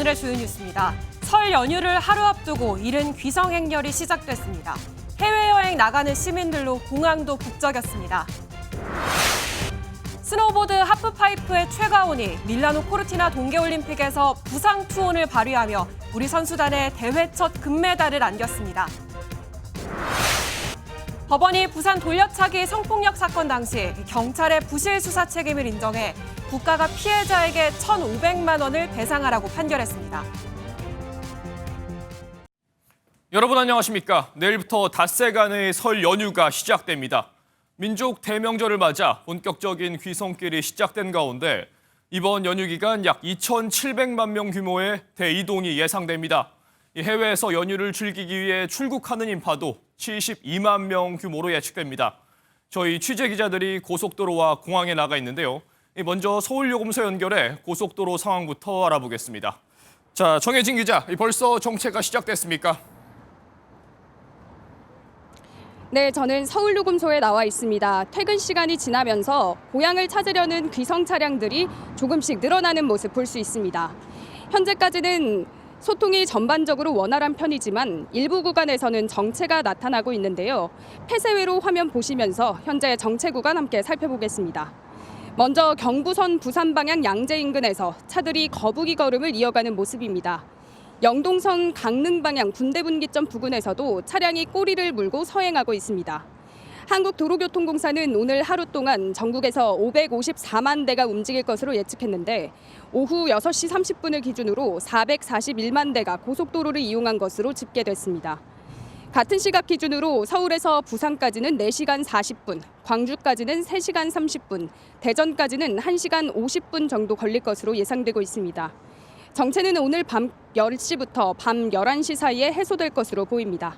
오늘의 주요 뉴스입니다. 설 연휴를 하루 앞두고 이른 귀성 행렬이 시작됐습니다. 해외여행 나가는 시민들로 공항도 북적였습니다. 스노보드 하프파이프의 최가온이 밀라노 코르티나 동계올림픽에서 부상 투혼을 발휘하며 우리 선수단의 대회 첫 금메달을 안겼습니다. 법원이 부산 돌려차기 성폭력 사건 당시 경찰의 부실 수사 책임을 인정해 국가가 피해자에게 1,500만 원을 배상하라고 판결했습니다. 여러분 안녕하십니까? 내일부터 닷새간의 설 연휴가 시작됩니다. 민족 대명절을 맞아 본격적인 귀성길이 시작된 가운데 이번 연휴 기간 약 2,700만 명 규모의 대이동이 예상됩니다. 해외에서 연휴를 즐기기 위해 출국하는 인파도 72만 명 규모로 예측됩니다. 저희 취재 기자들이 고속도로와 공항에 나가 있는데요. 먼저 서울요금소 연결해 고속도로 상황부터 알아보겠습니다. 자, 정혜진 기자, 벌써 정체가 시작됐습니까? 네, 저는 서울요금소에 나와 있습니다. 퇴근 시간이 지나면서 고향을 찾으려는 귀성 차량들이 조금씩 늘어나는 모습 볼 수 있습니다. 현재까지는 소통이 전반적으로 원활한 편이지만 일부 구간에서는 정체가 나타나고 있는데요. 폐쇄회로 화면 보시면서 현재 정체 구간 함께 살펴보겠습니다. 먼저 경부선 부산 방향 양재 인근에서 차들이 거북이 걸음을 이어가는 모습입니다. 영동선 강릉 방향 군대분기점 부근에서도 차량이 꼬리를 물고 서행하고 있습니다. 한국도로교통공사는 오늘 하루 동안 전국에서 554만 대가 움직일 것으로 예측했는데 오후 6시 30분을 기준으로 441만 대가 고속도로를 이용한 것으로 집계됐습니다. 같은 시각 기준으로 서울에서 부산까지는 4시간 40분, 광주까지는 3시간 30분, 대전까지는 1시간 50분 정도 걸릴 것으로 예상되고 있습니다. 정체는 오늘 밤 10시부터 밤 11시 사이에 해소될 것으로 보입니다.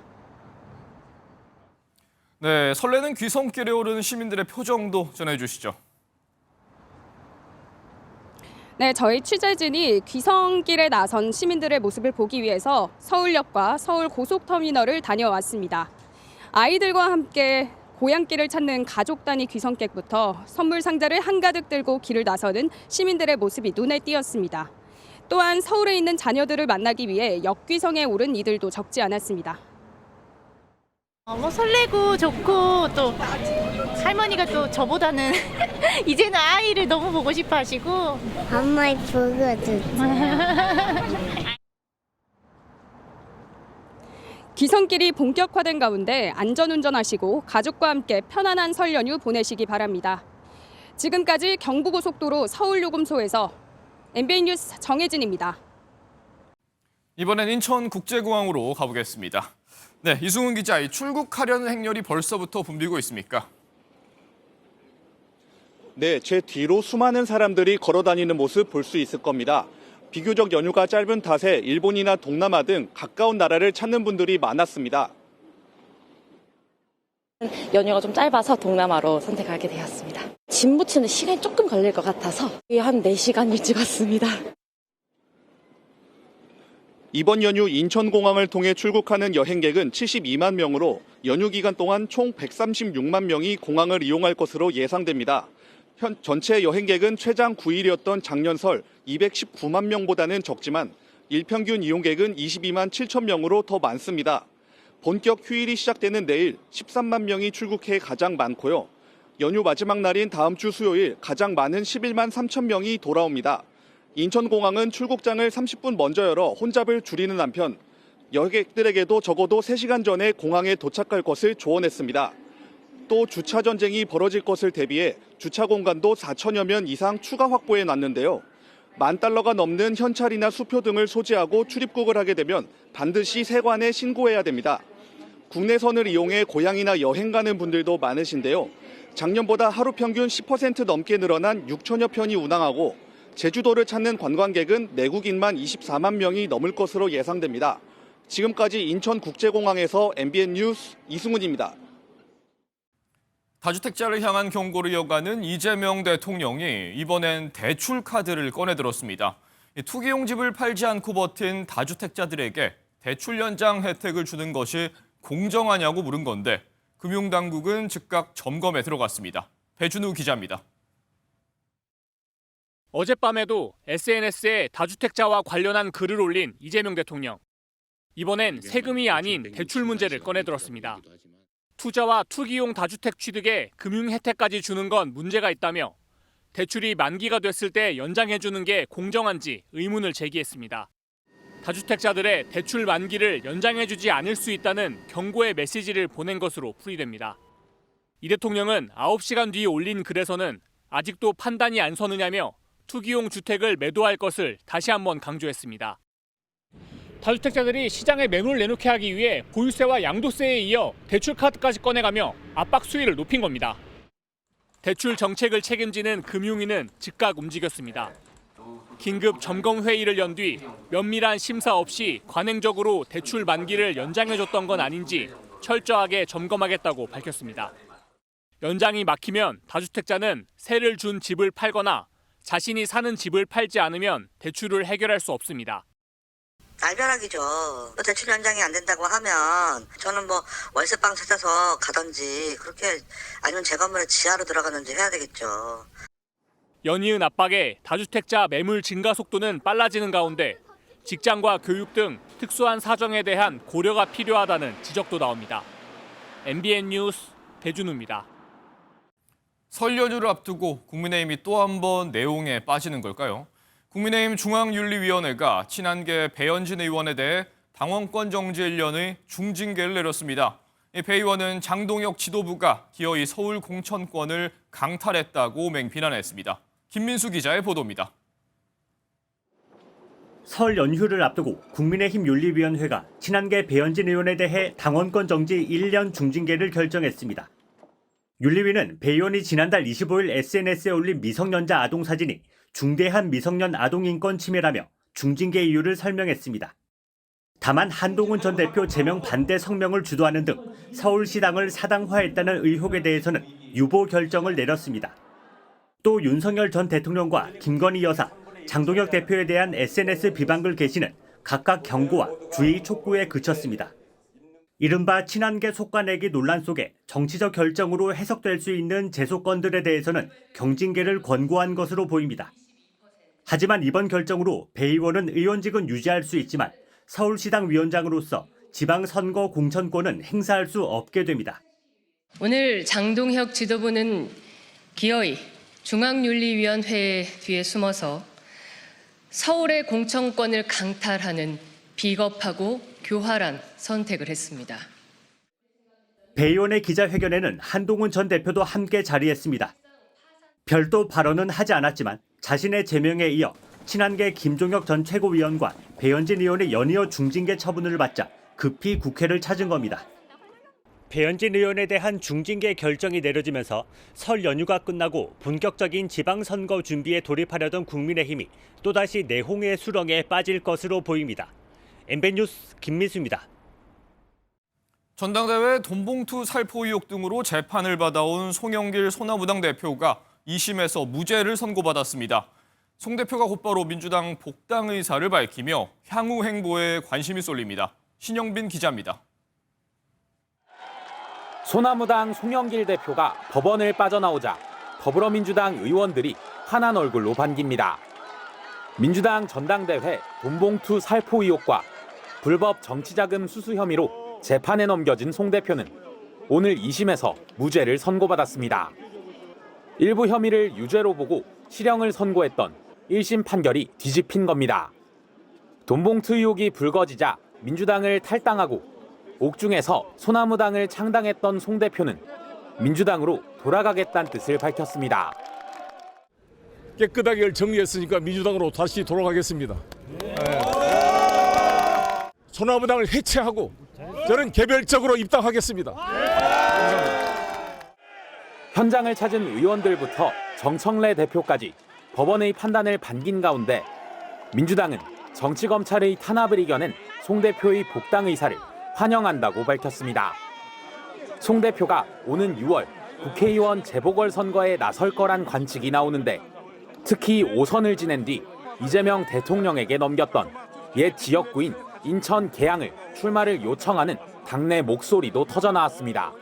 네, 설레는 귀성길에 오르는 시민들의 표정도 전해주시죠. 네, 저희 취재진이 귀성길에 나선 시민들의 모습을 보기 위해서 서울역과 서울 고속터미널을 다녀왔습니다. 아이들과 함께 고향길을 찾는 가족 단위 귀성객부터 선물 상자를 한가득 들고 길을 나서는 시민들의 모습이 눈에 띄었습니다. 또한 서울에 있는 자녀들을 만나기 위해 역귀성에 오른 이들도 적지 않았습니다. 설레고 좋고 또 할머니가 또 저보다는 이제는 아이를 너무 보고 싶어 하시고 엄마 보고 좋죠. 귀성길이 본격화된 가운데 안전운전하시고 가족과 함께 편안한 설 연휴 보내시기 바랍니다. 지금까지 경부고속도로 서울요금소에서 MBN 뉴스 정혜진입니다. 이번엔 인천국제공항으로 가보겠습니다. 네, 이승훈 기자, 출국하려는 행렬이 벌써부터 붐비고 있습니까? 네, 제 뒤로 수많은 사람들이 걸어다니는 모습 볼 수 있을 겁니다. 비교적 연휴가 짧은 탓에 일본이나 동남아 등 가까운 나라를 찾는 분들이 많았습니다. 연휴가 좀 짧아서 동남아로 선택하게 되었습니다. 짐 붙이는 시간이 조금 걸릴 것 같아서 한 4시간 일찍 왔습니다. 이번 연휴 인천공항을 통해 출국하는 여행객은 72만 명으로 연휴 기간 동안 총 136만 명이 공항을 이용할 것으로 예상됩니다. 전체 여행객은 최장 9일이었던 작년 설 219만 명보다는 적지만 일평균 이용객은 22만 7천 명으로 더 많습니다. 본격 휴일이 시작되는 내일 13만 명이 출국해 가장 많고요. 연휴 마지막 날인 다음 주 수요일 가장 많은 11만 3천 명이 돌아옵니다. 인천공항은 출국장을 30분 먼저 열어 혼잡을 줄이는 한편 여객들에게도 적어도 3시간 전에 공항에 도착할 것을 조언했습니다. 또 주차 전쟁이 벌어질 것을 대비해 주차 공간도 4천여 면 이상 추가 확보해 놨는데요. $10,000가 넘는 현찰이나 수표 등을 소지하고 출입국을 하게 되면 반드시 세관에 신고해야 됩니다. 국내선을 이용해 고향이나 여행 가는 분들도 많으신데요. 작년보다 하루 평균 10% 넘게 늘어난 6천여 편이 운항하고 제주도를 찾는 관광객은 내국인만 24만 명이 넘을 것으로 예상됩니다. 지금까지 인천국제공항에서 MBN 뉴스 이승훈입니다. 다주택자를 향한 경고를 이어가는 이재명 대통령이 이번엔 대출 카드를 꺼내들었습니다. 투기용 집을 팔지 않고 버틴 다주택자들에게 대출 연장 혜택을 주는 것이 공정하냐고 물은 건데 금융당국은 즉각 점검에 들어갔습니다. 배준우 기자입니다. 어젯밤에도 SNS에 다주택자와 관련한 글을 올린 이재명 대통령. 이번엔 세금이 아닌 대출 문제를 꺼내들었습니다. 투자와 투기용 다주택 취득에 금융 혜택까지 주는 건 문제가 있다며 대출이 만기가 됐을 때 연장해주는 게 공정한지 의문을 제기했습니다. 다주택자들의 대출 만기를 연장해주지 않을 수 있다는 경고의 메시지를 보낸 것으로 풀이됩니다. 이 대통령은 9시간 뒤 올린 글에서는 아직도 판단이 안 서느냐며 투기용 주택을 매도할 것을 다시 한번 강조했습니다. 다주택자들이 시장에 매물을 내놓게 하기 위해 보유세와 양도세에 이어 대출 카드까지 꺼내가며 압박 수위를 높인 겁니다. 대출 정책을 책임지는 금융위는 즉각 움직였습니다. 긴급 점검 회의를 연 뒤 면밀한 심사 없이 관행적으로 대출 만기를 연장해줬던 건 아닌지 철저하게 점검하겠다고 밝혔습니다. 연장이 막히면 다주택자는 세를 준 집을 팔거나 자신이 사는 집을 팔지 않으면 대출을 해결할 수 없습니다. 날벼락이죠. 대출 연장이 안 된다고 하면 저는 뭐 월세방 찾아서 가든지 그렇게 아니면 제 건물에 지하로 들어가든지 해야 되겠죠. 연이은 압박에 다주택자 매물 증가 속도는 빨라지는 가운데 직장과 교육 등 특수한 사정에 대한 고려가 필요하다는 지적도 나옵니다. MBN 뉴스 배준우입니다. 설 연휴를 앞두고 국민의힘이 또 한 번 내용에 빠지는 걸까요? 국민의힘 중앙윤리위원회가 친한계 배현진 의원에 대해 당원권 정지 1년의 중징계를 내렸습니다. 배 의원은 장동혁 지도부가 기어이 서울 공천권을 강탈했다고 맹비난했습니다. 김민수 기자의 보도입니다. 설 연휴를 앞두고 국민의힘 윤리위원회가 친한계 배현진 의원에 대해 당원권 정지 1년 중징계를 결정했습니다. 윤리위는 배 의원이 지난달 25일 SNS에 올린 미성년자 아동 사진이 중대한 미성년 아동 인권 침해라며 중징계 이유를 설명했습니다. 다만 한동훈 전 대표 제명 반대 성명을 주도하는 등 서울시당을 사당화했다는 의혹에 대해서는 유보 결정을 내렸습니다. 또 윤석열 전 대통령과 김건희 여사, 장동혁 대표에 대한 SNS 비방글 게시는 각각 경고와 주의 촉구에 그쳤습니다. 이른바 친한계 속가내기 논란 속에 정치적 결정으로 해석될 수 있는 제소건들에 대해서는 경징계를 권고한 것으로 보입니다. 하지만 이번 결정으로 배 의원은 의원직은 유지할 수 있지만 서울시당 위원장으로서 지방선거 공천권은 행사할 수 없게 됩니다. 오늘 장동혁 지도부는 기어이 중앙윤리위원회 뒤에 숨어서 서울의 공천권을 강탈하는 비겁하고 교활한 선택을 했습니다. 배 의원의 기자회견에는 한동훈 전 대표도 함께 자리했습니다. 별도 발언은 하지 않았지만 자신의 제명에 이어 친한계 김종혁 전 최고위원과 배현진 의원의 연이어 중징계 처분을 받자 급히 국회를 찾은 겁니다. 배현진 의원에 대한 중징계 결정이 내려지면서 설 연휴가 끝나고 본격적인 지방선거 준비에 돌입하려던 국민의힘이 또다시 내홍의 수렁에 빠질 것으로 보입니다. MBN 뉴스 김민수입니다. 전당대회 돈봉투 살포 의혹 등으로 재판을 받아온 송영길 소나무당 대표가 2심에서 무죄를 선고받았습니다. 송 대표가 곧바로 민주당 복당 의사를 밝히며 향후 행보에 관심이 쏠립니다. 신영빈 기자입니다. 소나무당 송영길 대표가 법원을 빠져나오자 더불어민주당 의원들이 환한 얼굴로 반깁니다. 민주당 전당대회 돈봉투 살포 의혹과 불법 정치자금 수수 혐의로 재판에 넘겨진 송 대표는 오늘 2심에서 무죄를 선고받았습니다. 일부 혐의를 유죄로 보고 실형을 선고했던 1심 판결이 뒤집힌 겁니다. 돈봉투 의혹이 불거지자 민주당을 탈당하고 옥중에서 소나무당을 창당했던 송 대표는 민주당으로 돌아가겠다는 뜻을 밝혔습니다. 깨끗하게 정리했으니까 민주당으로 다시 돌아가겠습니다. 소나무당을 해체하고 저는 개별적으로 입당하겠습니다. 현장을 찾은 의원들부터 정청래 대표까지 법원의 판단을 반긴 가운데 민주당은 정치검찰의 탄압을 이겨낸 송 대표의 복당 의사를 환영한다고 밝혔습니다. 송 대표가 오는 6월 국회의원 재보궐선거에 나설 거란 관측이 나오는데 특히 5선을 지낸 뒤 이재명 대통령에게 넘겼던 옛 지역구인 인천 계양을 출마를 요청하는 당내 목소리도 터져나왔습니다.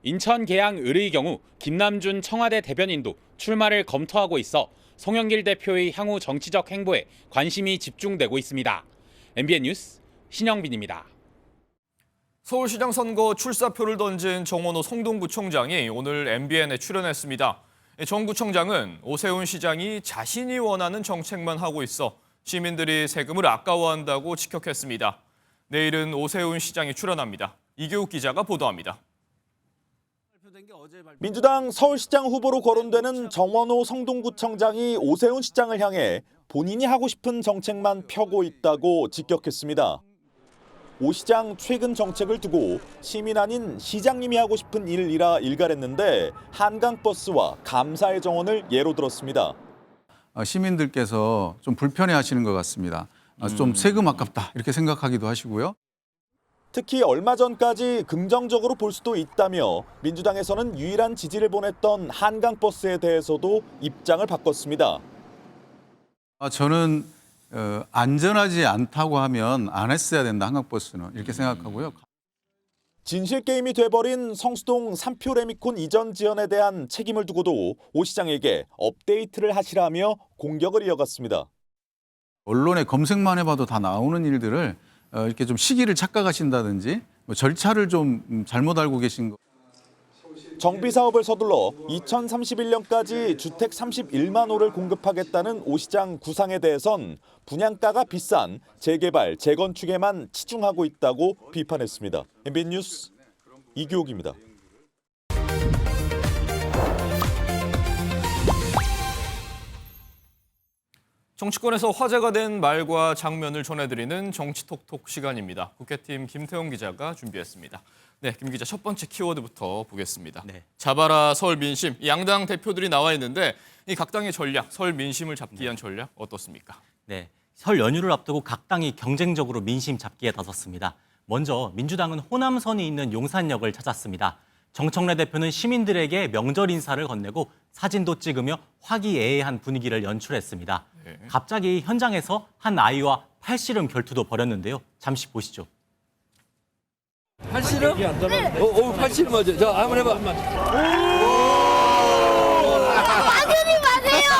인천 계양 을의 경우 김남준 청와대 대변인도 출마를 검토하고 있어 송영길 대표의 향후 정치적 행보에 관심이 집중되고 있습니다. MBN 뉴스 신영빈입니다. 서울시장 선거 출사표를 던진 정원호 성동구청장이 오늘 MBN에 출연했습니다. 정 구청장은 오세훈 시장이 자신이 원하는 정책만 하고 있어 시민들이 세금을 아까워한다고 직격했습니다. 내일은 오세훈 시장이 출연합니다. 이교욱 기자가 보도합니다. 민주당 서울시장 후보로 거론되는 정원호 성동구청장이 오세훈 시장을 향해 본인이 하고 싶은 정책만 펴고 있다고 직격했습니다. 오 시장 최근 정책을 두고 시민 아닌 시장님이 하고 싶은 일이라 일갈했는데 한강버스와 감사의 정원을 예로 들었습니다. 시민들께서 좀 불편해하시는 것 같습니다. 좀 세금 아깝다 이렇게 생각하기도 하시고요. 특히 얼마 전까지 긍정적으로 볼 수도 있다며 민주당에서는 유일한 지지를 보냈던 한강버스에 대해서도 입장을 바꿨습니다. 저는 안전하지 않다고 하면 안 했어야 된다, 한강버스는 이렇게 생각하고요. 진실 게임이 돼버린 성수동 3표 레미콘 이전 지연에 대한 책임을 두고도 오 시장에게 업데이트를 하시라며 공격을 이어갔습니다. 언론에 검색만 해봐도 다 나오는 일들을 이렇게 좀 시기를 착각하신다든지 절차를 좀 잘못 알고 계신 거. 정비 사업을 서둘러 2031년까지 주택 31만 호를 공급하겠다는 오 시장 구상에 대해선 분양가가 비싼 재개발, 재건축에만 치중하고 있다고 비판했습니다. MBN 뉴스 이교욱입니다. 정치권에서 화제가 된 말과 장면을 전해드리는 정치톡톡 시간입니다. 국회팀 김태용 기자가 준비했습니다. 네, 김 기자 첫 번째 키워드부터 보겠습니다. 네. 잡아라 설 민심. 양당 대표들이 나와 있는데 이 각 당의 전략, 설 민심을 잡기 위한 전략 어떻습니까? 네, 설 연휴를 앞두고 각 당이 경쟁적으로 민심 잡기에 나섰습니다. 먼저 민주당은 호남선이 있는 용산역을 찾았습니다. 정청래 대표는 시민들에게 명절 인사를 건네고 사진도 찍으며 화기애애한 분위기를 연출했습니다. 네. 갑자기 현장에서 한 아이와 팔씨름 결투도 벌였는데요. 잠시 보시죠. 팔씨름? 네. 팔씨름 맞아. 자, 한번 해봐. 막으리 마세요.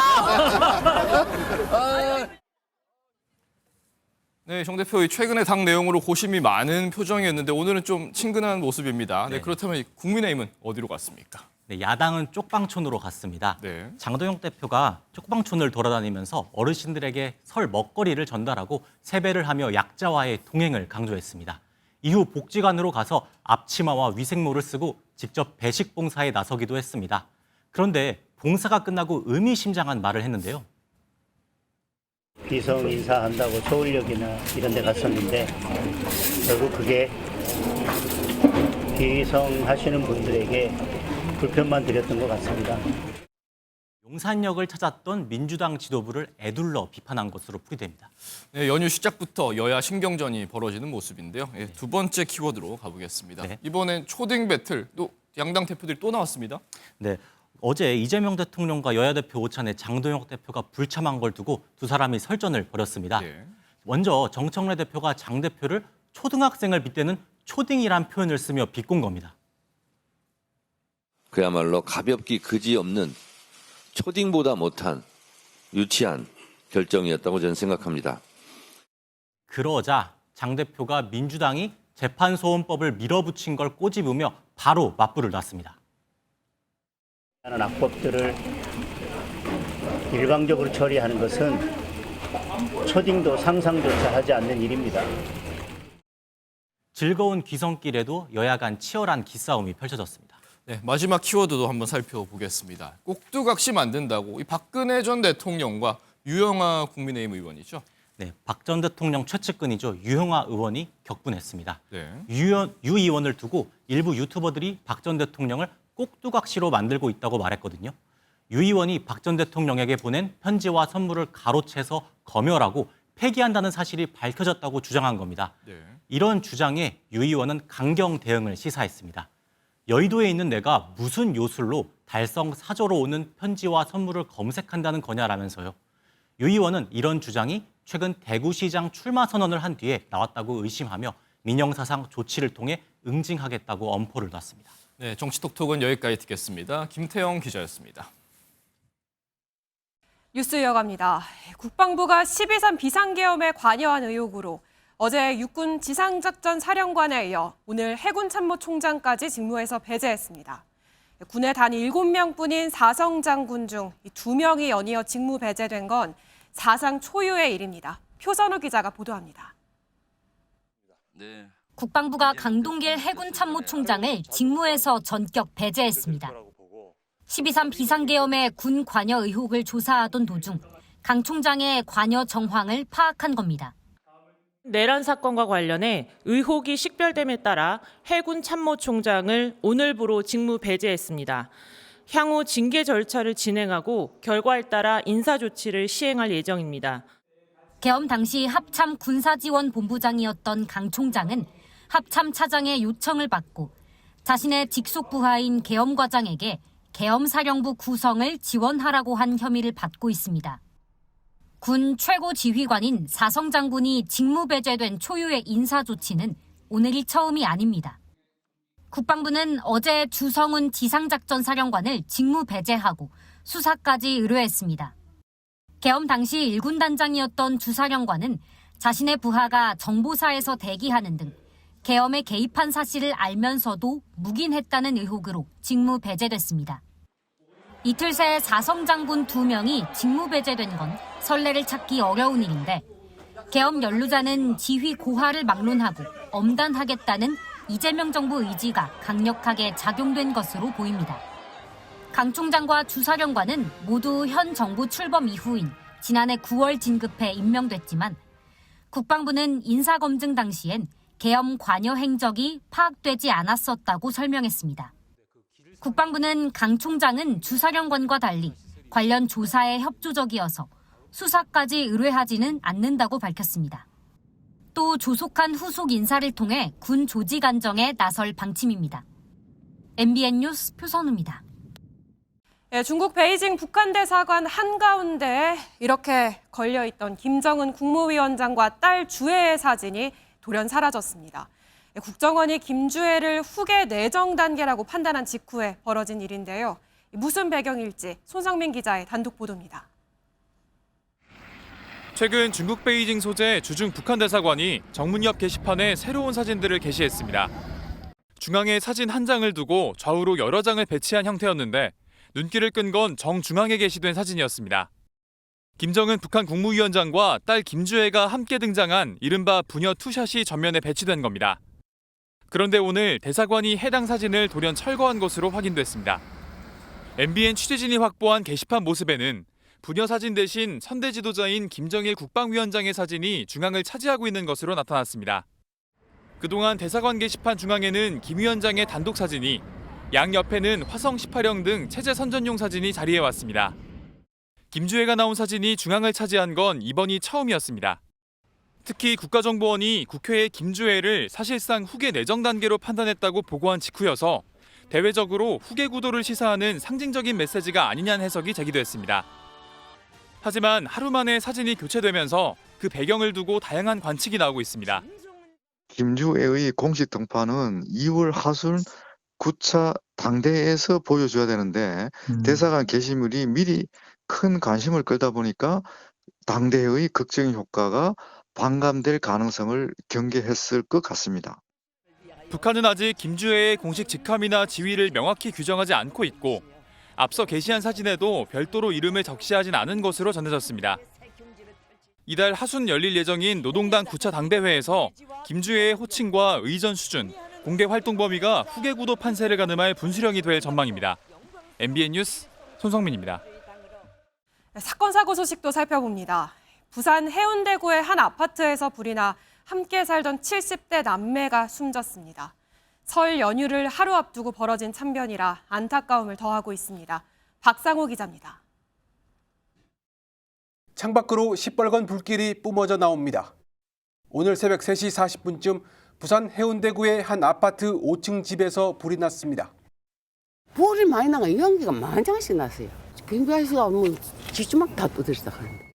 네, 정 대표 최근에 당 내용으로 고심이 많은 표정이었는데 오늘은 좀 친근한 모습입니다. 네, 그렇다면 국민의힘은 어디로 갔습니까? 네, 야당은 쪽방촌으로 갔습니다. 네. 장도영 대표가 쪽방촌을 돌아다니면서 어르신들에게 설 먹거리를 전달하고 세배를 하며 약자와의 동행을 강조했습니다. 이후 복지관으로 가서 앞치마와 위생모를 쓰고 직접 배식 봉사에 나서기도 했습니다. 그런데 봉사가 끝나고 의미심장한 말을 했는데요. 비성 인사한다고 서울역이나 이런 데 갔었는데 결국 그게 비성하시는 분들에게 불편만 드렸던 것 같습니다. 용산역을 찾았던 민주당 지도부를 애둘러 비판한 것으로 풀이됩니다. 네, 연휴 시작부터 여야 신경전이 벌어지는 모습인데요. 네, 두 번째 키워드로 가보겠습니다. 네. 이번엔 초딩 배틀, 또 양당 대표들이 또 나왔습니다. 네, 어제 이재명 대통령과 여야 대표 오찬에 장도영 대표가 불참한 걸 두고 두 사람이 설전을 벌였습니다. 먼저 정청래 대표가 장 대표를 초등학생을 빗대는 초딩이란 표현을 쓰며 비꼰 겁니다. 그야말로 가볍기 그지없는 초딩보다 못한 유치한 결정이었다고 저는 생각합니다. 그러자 장 대표가 민주당이 재판소원법을 밀어붙인 걸 꼬집으며 바로 맞불을 놨습니다. 하는 악법들을 일방적으로 처리하는 것은 초딩도 상상조차 하지 않는 일입니다. 즐거운 귀성길에도 여야 간 치열한 기싸움이 펼쳐졌습니다. 네, 마지막 키워드도 한번 살펴보겠습니다. 꼭두각시 안 된다고 이 박근혜 전 대통령과 유영하 국민의힘 의원이죠. 네, 박 전 대통령 최측근이죠. 유영하 의원이 격분했습니다. 네. 유 의원을 두고 일부 유튜버들이 박 전 대통령을 꼭두각시로 만들고 있다고 말했거든요. 유 의원이 박 전 대통령에게 보낸 편지와 선물을 가로채서 검열하고 폐기한다는 사실이 밝혀졌다고 주장한 겁니다. 네. 이런 주장에 유 의원은 강경 대응을 시사했습니다. 여의도에 있는 내가 무슨 요술로 달성 사저로 오는 편지와 선물을 검색한다는 거냐라면서요. 유 의원은 이런 주장이 최근 대구시장 출마 선언을 한 뒤에 나왔다고 의심하며 민영사상 조치를 통해 응징하겠다고 엄포를 놨습니다. 네, 정치톡톡은 여기까지 듣겠습니다. 김태영 기자였습니다. 뉴스 이어갑니다. 국방부가 12.3 비상계엄에 관여한 의혹으로 어제 육군 지상작전 사령관에 이어 오늘 해군참모총장까지 직무에서 배제했습니다. 군의 단 7명뿐인 사성장군 중 2명이 연이어 직무 배제된 건 사상 초유의 일입니다. 표선우 기자가 보도합니다. 국방부가 강동길 해군참모총장을 직무에서 전격 배제했습니다. 12.3 비상계엄의 군 관여 의혹을 조사하던 도중 강 총장의 관여 정황을 파악한 겁니다. 내란 사건과 관련해 의혹이 식별됨에 따라 해군 참모총장을 오늘부로 직무 배제했습니다. 향후 징계 절차를 진행하고 결과에 따라 인사 조치를 시행할 예정입니다. 계엄 당시 합참 군사지원본부장이었던 강 총장은 합참 차장의 요청을 받고 자신의 직속 부하인 계엄과장에게 계엄사령부 구성을 지원하라고 한 혐의를 받고 있습니다. 군 최고 지휘관인 사성 장군이 직무 배제된 초유의 인사 조치는 오늘이 처음이 아닙니다. 국방부는 어제 주성훈 지상작전 사령관을 직무 배제하고 수사까지 의뢰했습니다. 계엄 당시 1군 단장이었던 주 사령관은 자신의 부하가 정보사에서 대기하는 등 계엄에 개입한 사실을 알면서도 묵인했다는 의혹으로 직무 배제됐습니다. 이틀 새 사성 장군 2명이 직무 배제된 건 선례를 찾기 어려운 일인데 계엄 연루자는 지휘 고하를 막론하고 엄단하겠다는 이재명 정부 의지가 강력하게 작용된 것으로 보입니다. 강 총장과 주 사령관은 모두 현 정부 출범 이후인 지난해 9월 진급해 임명됐지만 국방부는 인사검증 당시엔 계엄 관여 행적이 파악되지 않았었다고 설명했습니다. 국방부는 강 총장은 주 사령관과 달리 관련 조사에 협조적이어서 수사까지 의뢰하지는 않는다고 밝혔습니다. 또 조속한 후속 인사를 통해 군 조직 안정에 나설 방침입니다. MBN 뉴스 표선우입니다. 중국 베이징 북한 대사관 한가운데에 이렇게 걸려있던 김정은 국무위원장과 딸 주혜의 사진이 돌연 사라졌습니다. 국정원이 김주혜를 후계 내정 단계라고 판단한 직후에 벌어진 일인데요. 무슨 배경일지 손성민 기자의 단독 보도입니다. 최근 중국 베이징 소재 주중 북한 대사관이 정문 옆 게시판에 새로운 사진들을 게시했습니다. 중앙에 사진 한 장을 두고 좌우로 여러 장을 배치한 형태였는데 눈길을 끈 건 정중앙에 게시된 사진이었습니다. 김정은 북한 국무위원장과 딸 김주혜가 함께 등장한 이른바 부녀 투샷이 전면에 배치된 겁니다. 그런데 오늘 대사관이 해당 사진을 돌연 철거한 것으로 확인됐습니다. MBN 취재진이 확보한 게시판 모습에는 부녀 사진 대신 선대 지도자인 김정일 국방위원장의 사진이 중앙을 차지하고 있는 것으로 나타났습니다. 그동안 대사관 게시판 중앙에는 김 위원장의 단독 사진이, 양옆에는 화성 18형 등 체제 선전용 사진이 자리해왔습니다. 김주혜가 나온 사진이 중앙을 차지한 건 이번이 처음이었습니다. 특히 국가정보원이 국회에 김주혜를 사실상 후계 내정 단계로 판단했다고 보고한 직후여서 대외적으로 후계 구도를 시사하는 상징적인 메시지가 아니냐는 해석이 제기됐습니다. 하지만 하루 만에 사진이 교체되면서 그 배경을 두고 다양한 관측이 나오고 있습니다. 김주혜의 공식 등판은 2월 하순 9차 당대에서 보여줘야 되는데 대사관 게시물이 미리 큰 관심을 끌다 보니까 당대의 극적인 효과가 반감될 가능성을 경계했을 것 같습니다. 북한은 아직 김주혜의 공식 직함이나 지위를 명확히 규정하지 않고 있고 앞서 게시한 사진에도 별도로 이름을 적시하진 않은 것으로 전해졌습니다. 이달 하순 열릴 예정인 노동당 9차 당대회에서 김주혜의 호칭과 의전 수준, 공개 활동 범위가 후계 구도 판세를 가늠할 분수령이 될 전망입니다. MBN 뉴스 손성민입니다. 사건 사고 소식도 살펴봅니다. 부산 해운대구의 한 아파트에서 불이 나 함께 살던 70대 남매가 숨졌습니다. 설 연휴를 하루 앞두고 벌어진 참변이라 안타까움을 더하고 있습니다. 박상호 기자입니다. 창밖으로 시뻘건 불길이 뿜어져 나옵니다. 오늘 새벽 3시 40분쯤 부산 해운대구의 한 아파트 5층 집에서 불이 났습니다. 불이 많이 나가 연기가 만장씩 났어요. 경비아저씨가 지주막 다 떠들었다 하는데.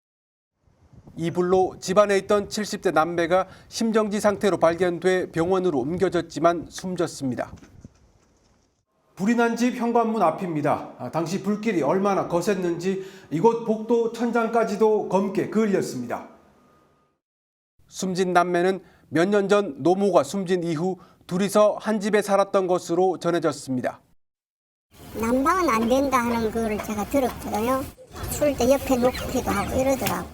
이 불로 집안에 있던 70대 남매가 심정지 상태로 발견돼 병원으로 옮겨졌지만 숨졌습니다. 불이 난 집 현관문 앞입니다. 당시 불길이 얼마나 거셌는지 이곳 복도 천장까지도 검게 그을렸습니다. 숨진 남매는 몇 년 전 노모가 숨진 이후 둘이서 한 집에 살았던 것으로 전해졌습니다. 난방은 안 된다 하는 거를 제가 들었거든요. 추울 때 옆에 놓기도 하고 이러더라고.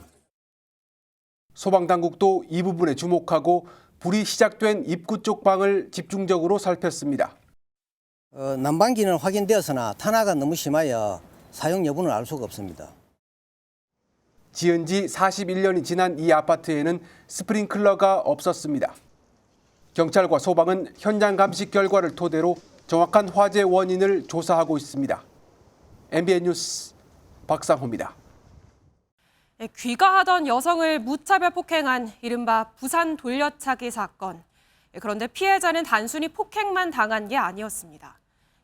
소방당국도 이 부분에 주목하고 불이 시작된 입구 쪽 방을 집중적으로 살폈습니다. 난방기는 확인되었으나 탄화가 너무 심하여 사용 여부는 알 수가 없습니다. 지은 지 41년이 지난 이 아파트에는 스프링클러가 없었습니다. 경찰과 소방은 현장 감식 결과를 토대로 정확한 화재 원인을 조사하고 있습니다. MBN 뉴스 박상호입니다. 귀가하던 여성을 무차별 폭행한 이른바 부산 돌려차기 사건. 그런데 피해자는 단순히 폭행만 당한 게 아니었습니다.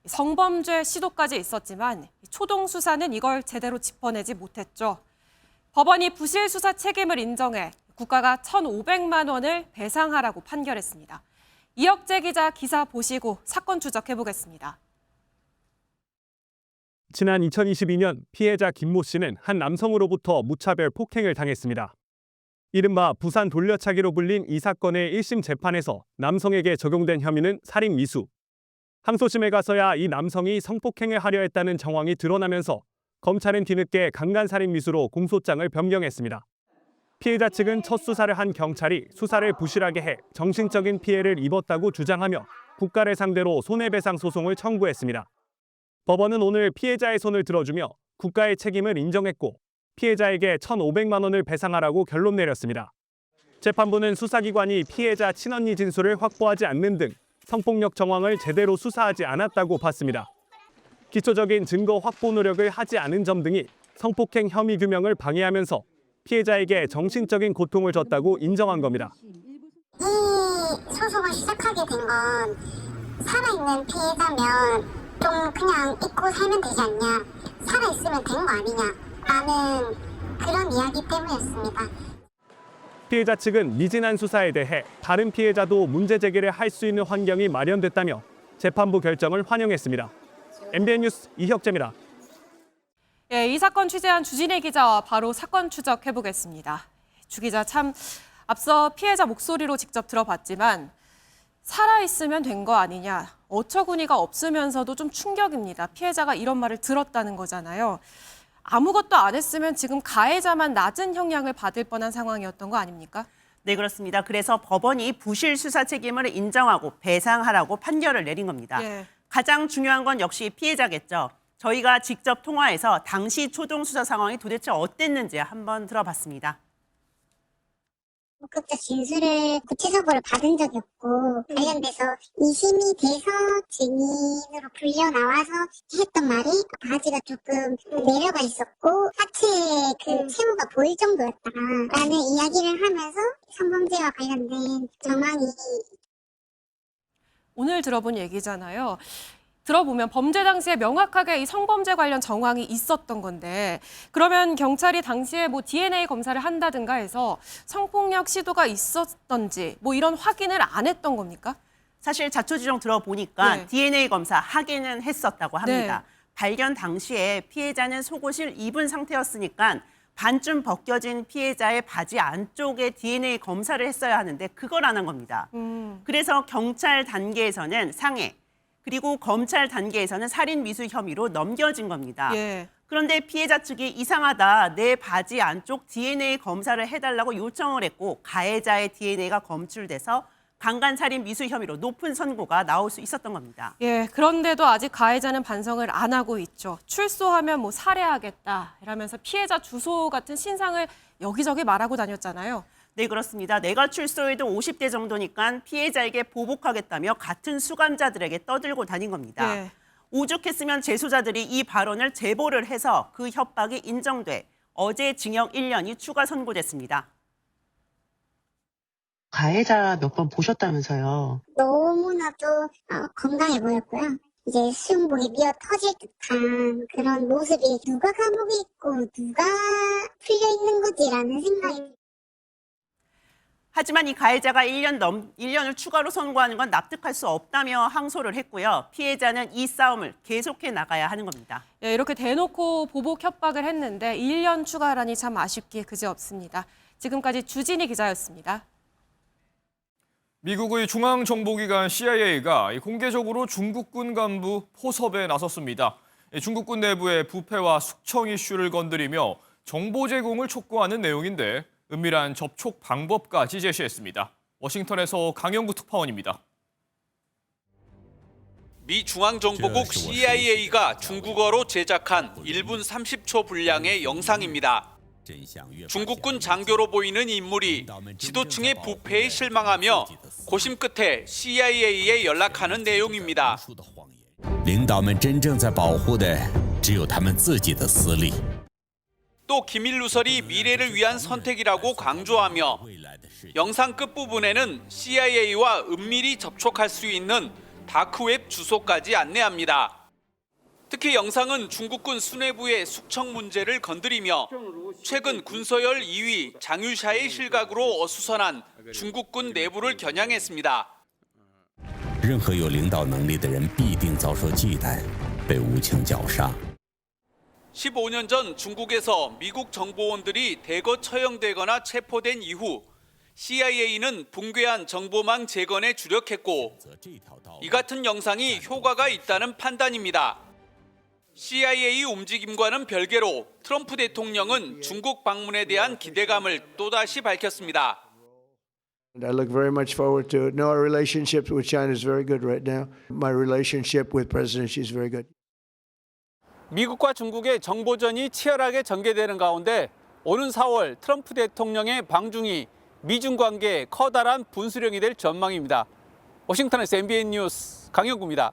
성범죄 시도까지 있었지만 초동 수사는 이걸 제대로 짚어내지 못했죠. 법원이 부실 수사 책임을 인정해 국가가 1,500만 원을 배상하라고 판결했습니다. 이혁재 기자 기사 보시고 사건 추적해 보겠습니다. 지난 2022년 피해자 김모 씨는 한 남성으로부터 무차별 폭행을 당했습니다. 이른바 부산 돌려차기로 불린 이 사건의 1심 재판에서 남성에게 적용된 혐의는 살인 미수. 항소심에 가서야 이 남성이 성폭행을 하려 했다는 정황이 드러나면서 검찰은 뒤늦게 강간살인 미수로 공소장을 변경했습니다. 피해자 측은 첫 수사를 한 경찰이 수사를 부실하게 해 정신적인 피해를 입었다고 주장하며 국가를 상대로 손해배상 소송을 청구했습니다. 법원은 오늘 피해자의 손을 들어주며 국가의 책임을 인정했고 피해자에게 1,500만 원을 배상하라고 결론 내렸습니다. 재판부는 수사기관이 피해자 친언니 진술을 확보하지 않는 등 성폭력 정황을 제대로 수사하지 않았다고 봤습니다. 기초적인 증거 확보 노력을 하지 않은 점 등이 성폭행 혐의 규명을 방해하면서 피해자에게 정신적인 고통을 줬다고 인정한 겁니다. 이 소송을 시작하게 된 건 살아있는 피해자면 좀 그냥 잊고 살면 되지 않냐, 살아있으면 된 거 아니냐 라는 그런 이야기 때문이었습니다. 피해자 측은 미진한 수사에 대해 다른 피해자도 문제 제기를 할 수 있는 환경이 마련됐다며 재판부 결정을 환영했습니다. MBN 뉴스 이혁재입니다. 이 사건 취재한 주진혜 기자와 바로 사건 추적해 보겠습니다. 주 기자, 참 앞서 피해자 목소리로 직접 들어봤지만 살아있으면 된 거 아니냐, 어처구니가 없으면서도 좀 충격입니다. 피해자가 이런 말을 들었다는 거잖아요. 아무것도 안 했으면 지금 가해자만 낮은 형량을 받을 뻔한 상황이었던 거 아닙니까? 네, 그렇습니다. 그래서 법원이 부실 수사 책임을 인정하고 배상하라고 판결을 내린 겁니다. 예. 가장 중요한 건 역시 피해자겠죠. 저희가 직접 통화해서 당시 초동 수사 상황이 도대체 어땠는지 한번 들어봤습니다. 목격자 진술을 구체적으로 받은 적이 없고 관련돼서 이심이 돼서 증인으로 불려 나와서 했던 말이 바지가 조금 내려가 있었고 하체에 그 채무가 보일 정도였다라는 이야기를 하면서 성범죄와 관련된 정황이 오늘 들어본 얘기잖아요. 들어보면 범죄 당시에 명확하게 이 성범죄 관련 정황이 있었던 건데 그러면 경찰이 당시에 뭐 DNA 검사를 한다든가 해서 성폭력 시도가 있었던지 뭐 이런 확인을 안 했던 겁니까? 사실 자초지종 들어보니까 네. DNA 검사 하기는 했었다고 합니다. 네. 발견 당시에 피해자는 속옷을 입은 상태였으니까 반쯤 벗겨진 피해자의 바지 안쪽에 DNA 검사를 했어야 하는데 그걸 안 한 겁니다. 그래서 경찰 단계에서는 상해, 그리고 검찰 단계에서는 살인 미수 혐의로 넘겨진 겁니다. 예. 그런데 피해자 측이 이상하다, 내 바지 안쪽 DNA 검사를 해달라고 요청을 했고 가해자의 DNA가 검출돼서 강간살인 미수 혐의로 높은 선고가 나올 수 있었던 겁니다. 예, 그런데도 아직 가해자는 반성을 안 하고 있죠. 출소하면 뭐 살해하겠다 이러면서 피해자 주소 같은 신상을 여기저기 말하고 다녔잖아요. 네, 그렇습니다. 내가 출소해도 50대 정도니까 피해자에게 보복하겠다며 같은 수감자들에게 떠들고 다닌 겁니다. 예. 오죽했으면 재소자들이 이 발언을 제보를 해서 그 협박이 인정돼 어제 징역 1년이 추가 선고됐습니다. 가해자 몇 번 보셨다면서요? 너무나도 건강해 보였고요. 이제 수영복이 미어 터질 듯한 그런 모습이 누가 감옥에 있고 누가 풀려 있는 거지라는 생각이 하지만 이 가해자가 1년을 추가로 선고하는 건 납득할 수 없다며 항소를 했고요. 피해자는 이 싸움을 계속해 나가야 하는 겁니다. 예, 이렇게 대놓고 보복 협박을 했는데 1년 추가라니 참 아쉽기 그지없습니다. 지금까지 주진희 기자였습니다. 미국의 중앙정보기관 CIA가 공개적으로 중국군 간부 포섭에 나섰습니다. 중국군 내부의 부패와 숙청 이슈를 건드리며 정보 제공을 촉구하는 내용인데 은밀한 접촉 방법까지 제시했습니다. 워싱턴에서 강영구 특파원입니다. 미 중앙정보국 CIA가 중국어로 제작한 1분 30초 분량의 영상입니다. 중국군 장교로 보이는 인물이 지도층의 부패에 실망하며 고심 끝에 CIA에 연락하는 내용입니다. 领导们真正在保护的只有他们自己的私利。 또 기밀 누설이 미래를 위한 선택이라고 강조하며 영상 끝부분에는 CIA와 은밀히 접촉할 수 있는 다크웹 주소까지 안내합니다. 특히 영상은 중국군 수뇌부의 숙청 문제를 건드리며 최근 군서열 2위 장유샤의 실각으로 어수선한 중국군 내부를 겨냥했습니다. 任何有领导能力的人必定遭受忌惮，被无情绞杀。 15년 전 중국에서 미국 정보원들이 대거 처형되거나 체포된 이후 CIA는 붕괴한 정보망 재건에 주력했고 이 같은 영상이 효과가 있다는 판단입니다. CIA 움직임과는 별개로 트럼프 대통령은 중국 방문에 대한 기대감을 또다시 밝혔습니다. I look very much forward to it. No, our relationship with China is very good right now. My relationship with President Xi is very good. 미국과 중국의 정보전이 치열하게 전개되는 가운데 오는 4월 트럼프 대통령의 방중이 미중 관계에 커다란 분수령이 될 전망입니다. 워싱턴에서 MBN 뉴스 강영구입니다.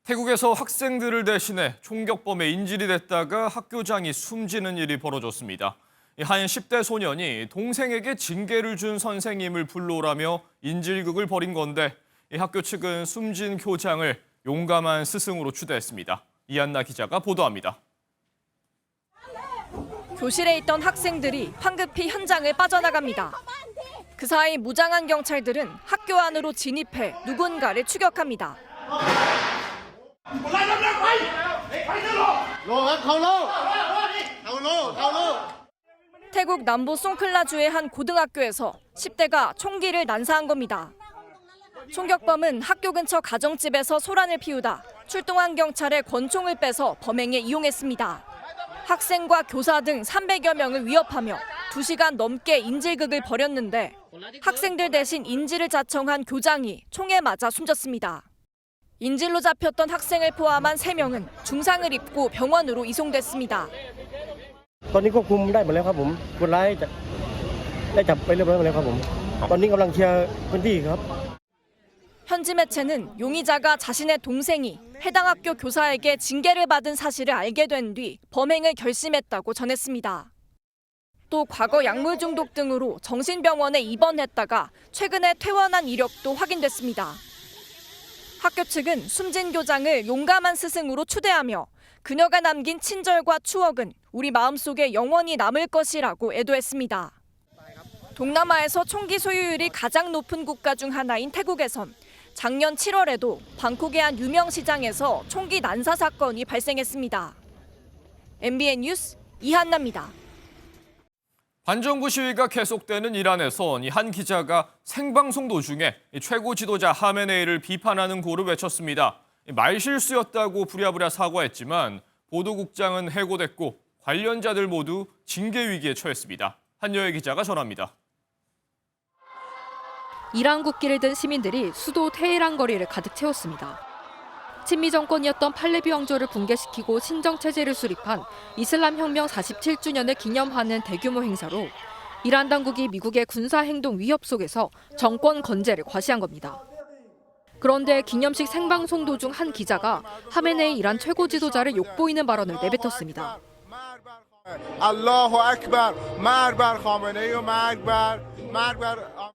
태국에서 학생들을 대신해 총격범에 인질이 됐다가 학교장이 숨지는 일이 벌어졌습니다. 한 10대 소년이 동생에게 징계를 준 선생님을 불러오라며 인질극을 벌인 건데 학교 측은 숨진 교장을 용감한 스승으로 추대했습니다. 이한나 기자가 보도합니다. 교실에 있던 학생들이 황급히 현장을 빠져나갑니다. 그 사이 무장한 경찰들은 학교 안으로 진입해 누군가를 추격합니다. 태국 남부 송클라주의 한 고등학교에서 10대가 총기를 난사한 겁니다. 총격범은 학교 근처 가정집에서 소란을 피우다 출동한 경찰의 권총을 빼서 범행에 이용했습니다. 학생과 교사 등 300여 명을 위협하며 2시간 넘게 인질극을 벌였는데 학생들 대신 인질을 자청한 교장이 총에 맞아 숨졌습니다. 인질로 잡혔던 학생을 포함한 3명은 중상을 입고 병원으로 이송됐습니다. ตอนนี้ควบคุมได้หมดแล้วครับผมคนร้ายได้จับไปเรียบร้อยหมดแล้วครับผมตอนนี้กำลังเคลียร์พื้นที่ครับ 현지 매체는 용의자가 자신의 동생이 해당 학교 교사에게 징계를 받은 사실을 알게 된 뒤 범행을 결심했다고 전했습니다. 또 과거 약물 중독 등으로 정신병원에 입원했다가 최근에 퇴원한 이력도 확인됐습니다. 학교 측은 숨진 교장을 용감한 스승으로 추대하며 그녀가 남긴 친절과 추억은 우리 마음속에 영원히 남을 것이라고 애도했습니다. 동남아에서 총기 소유율이 가장 높은 국가 중 하나인 태국에선 작년 7월에도 방콕의 한 유명 시장에서 총기 난사 사건이 발생했습니다. MBN 뉴스 이한나입니다. 반정부 시위가 계속되는 이란에선 한 기자가 생방송 도중에 최고 지도자 하메네이를 비판하는 고를 외쳤습니다. 말실수였다고 부랴부랴 사과했지만 보도국장은 해고됐고 관련자들 모두 징계 위기에 처했습니다. 한여혜 기자가 전합니다. 이란 국기를 든 시민들이 수도 테헤란 거리를 가득 채웠습니다. 친미 정권이었던 팔레비 왕조를 붕괴시키고 신정체제를 수립한 이슬람 혁명 47주년을 기념하는 대규모 행사로 이란 당국이 미국의 군사행동 위협 속에서 정권 건재를 과시한 겁니다. 그런데 기념식 생방송 도중 한 기자가 하메네이 이란 최고 지도자를 욕보이는 발언을 내뱉었습니다. 알라후 악발, 마르발 카메네이 마르발, 마르발.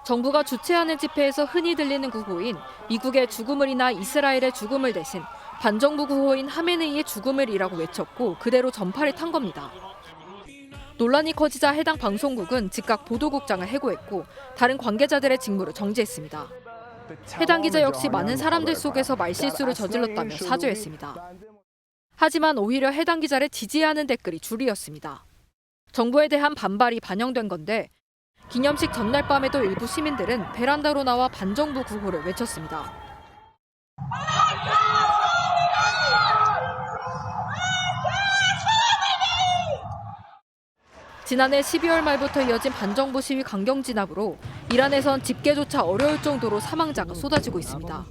정부가 주최하는 집회에서 흔히 들리는 구호인 미국의 죽음을이나 이스라엘의 죽음을 대신 반정부 구호인 하메네이의 죽음을이라고 외쳤고 그대로 전파를 탄 겁니다. 논란이 커지자 해당 방송국은 즉각 보도국장을 해고했고 다른 관계자들의 직무를 정지했습니다. 해당 기자 역시 많은 사람들 속에서 말실수를 저질렀다며 사죄했습니다. 하지만 오히려 해당 기자를 지지하는 댓글이 줄이었습니다. 정부에 대한 반발이 반영된 건데 기념식 전날 밤에도 일부 시민들은 베란다로 나와 반정부 구호를 외쳤습니다. 지난해 12월 말부터 이어진 반정부 시위 강경 진압으로 이란에선 집계조차 어려울 정도로 사망자가 쏟아지고 있습니다.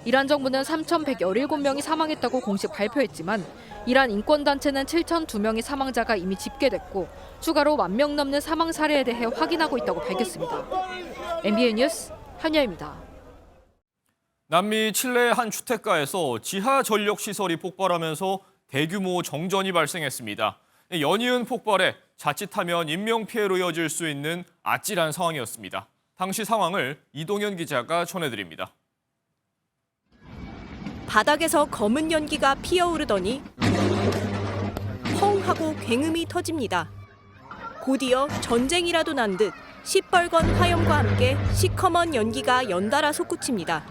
이란 정부는 3,117명이 사망했다고 공식 발표했지만 이란 인권단체는 7,002명의 사망자가 이미 집계됐고 추가로 10,000명 넘는 사망 사례에 대해 확인하고 있다고 밝혔습니다. MBN 뉴스 한여입니다. 남미 칠레의 한 주택가에서 지하 전력 시설이 폭발하면서 대규모 정전이 발생했습니다. 연이은 폭발에 자칫하면 인명피해로 이어질 수 있는 아찔한 상황이었습니다. 당시 상황을 이동현 기자가 전해드립니다. 바닥에서 검은 연기가 피어오르더니 펑 하고 굉음이 터집니다. 곧이어 전쟁이라도 난 듯 시뻘건 화염과 함께 시커먼 연기가 연달아 솟구칩니다.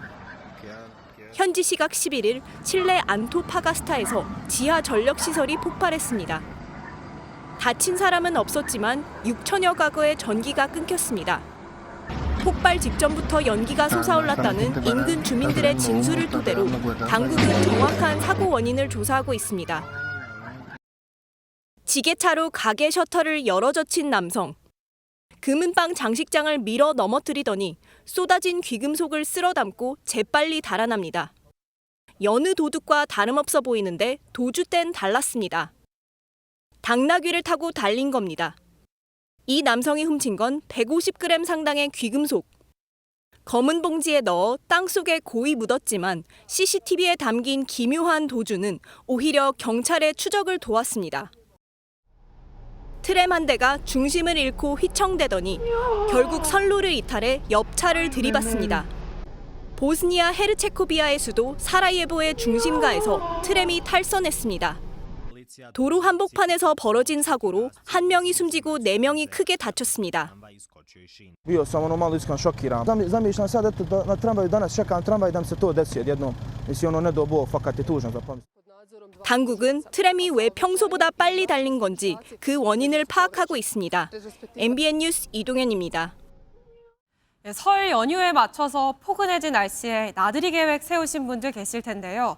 현지 시각 11일 칠레 안토파가스타에서 지하 전력 시설이 폭발했습니다. 다친 사람은 없었지만 6천여 가구의 전기가 끊겼습니다. 폭발 직전부터 연기가 솟아올랐다는 인근 주민들의 진술을 토대로 당국은 정확한 사고 원인을 조사하고 있습니다. 지게차로 가게 셔터를 열어젖힌 남성. 금은방 장식장을 밀어 넘어뜨리더니 쏟아진 귀금속을 쓸어 담고 재빨리 달아납니다. 여느 도둑과 다름없어 보이는데 도주땐 달랐습니다. 당나귀를 타고 달린 겁니다. 이 남성이 훔친 건 150g 상당의 귀금속. 검은 봉지에 넣어 땅속에 고이 묻었지만 CCTV에 담긴 기묘한 도주는 오히려 경찰의 추적을 도왔습니다. 트램 한 대가 중심을 잃고 휘청대더니 결국 선로를 이탈해 옆 차를 들이받습니다. 보스니아 헤르체코비아의 수도 사라예보의 중심가에서 트램이 탈선했습니다. 도로 한복판에서 벌어진 사고로 1명이 숨지고 4명이 크게 다쳤습니다. Bio sam malo iskreno šokiran. Zamišljam sad na tramvaju, danas čekam tramvaj da mi se to desi odjednom. Mislim ne do Bog, fakat je tužno za pomisli. 당국은 트램이 왜 평소보다 빨리 달린 건지 그 원인을 파악하고 있습니다. MBN 뉴스 이동현입니다. 설 연휴에 맞춰서 포근해진 날씨에 나들이 계획 세우신 분들 계실 텐데요.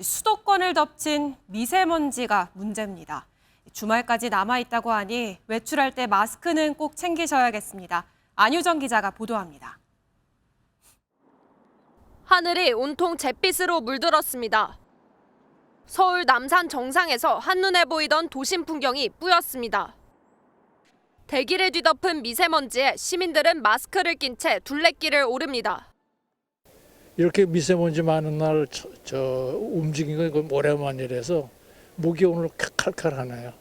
수도권을 덮친 미세먼지가 문제입니다. 주말까지 남아있다고 하니 외출할 때 마스크는 꼭 챙기셔야겠습니다. 안유정 기자가 보도합니다. 하늘이 온통 잿빛으로 물들었습니다. 서울 남산 정상에서 한눈에 보이던 도심 풍경이 뿌였습니다. 대기를 뒤덮은 미세먼지에 시민들은 마스크를 낀 채 둘레길을 오릅니다. 이렇게 미세먼지 많은 날 움직이는 건 오랜만이라서 목이 오늘 칼칼하네요.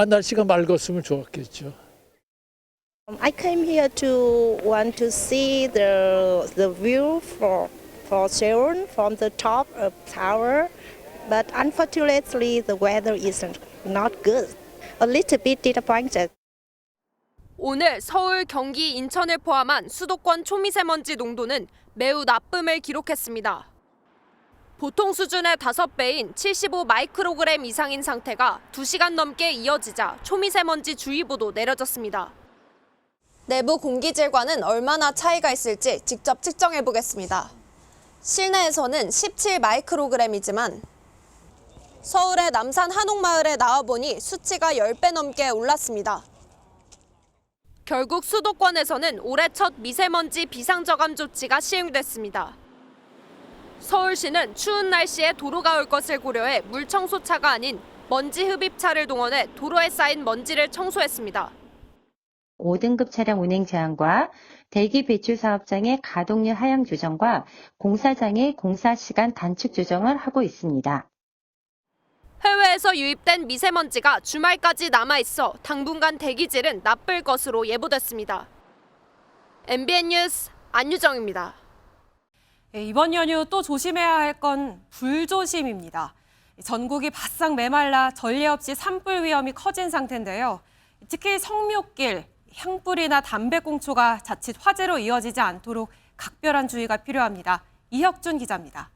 날씨가 맑았으면 좋았겠죠. I came here to want to see the view for Seoul from the top of tower, but unfortunately the weather isn't not good. A little bit disappointed. 오늘 서울, 경기, 인천을 포함한 수도권 초미세먼지 농도는 매우 나쁨을 기록했습니다. 보통 수준의 5배인 75 마이크로그램 이상인 상태가 2시간 넘게 이어지자 초미세먼지 주의보도 내려졌습니다. 내부 공기질과는 얼마나 차이가 있을지 직접 측정해 보겠습니다. 실내에서는 17 마이크로그램이지만 서울의 남산 한옥마을에 나와보니 수치가 10배 넘게 올랐습니다. 결국 수도권에서는 올해 첫 미세먼지 비상저감 조치가 시행됐습니다. 서울시는 추운 날씨에 도로가 올 것을 고려해 물청소차가 아닌 먼지 흡입차를 동원해 도로에 쌓인 먼지를 청소했습니다. 5등급 차량 운행 제한과 대기 배출 사업장의 가동률 하향 조정과 공사장의 공사 시간 단축 조정을 하고 있습니다. 해외에서 유입된 미세먼지가 주말까지 남아있어 당분간 대기질은 나쁠 것으로 예보됐습니다. MBN 뉴스 안유정입니다. 이번 연휴 또 조심해야 할 건 불조심입니다. 전국이 바싹 메말라 전례 없이 산불 위험이 커진 상태인데요. 특히 성묘길, 향불이나 담배꽁초가 자칫 화재로 이어지지 않도록 각별한 주의가 필요합니다. 이혁준 기자입니다.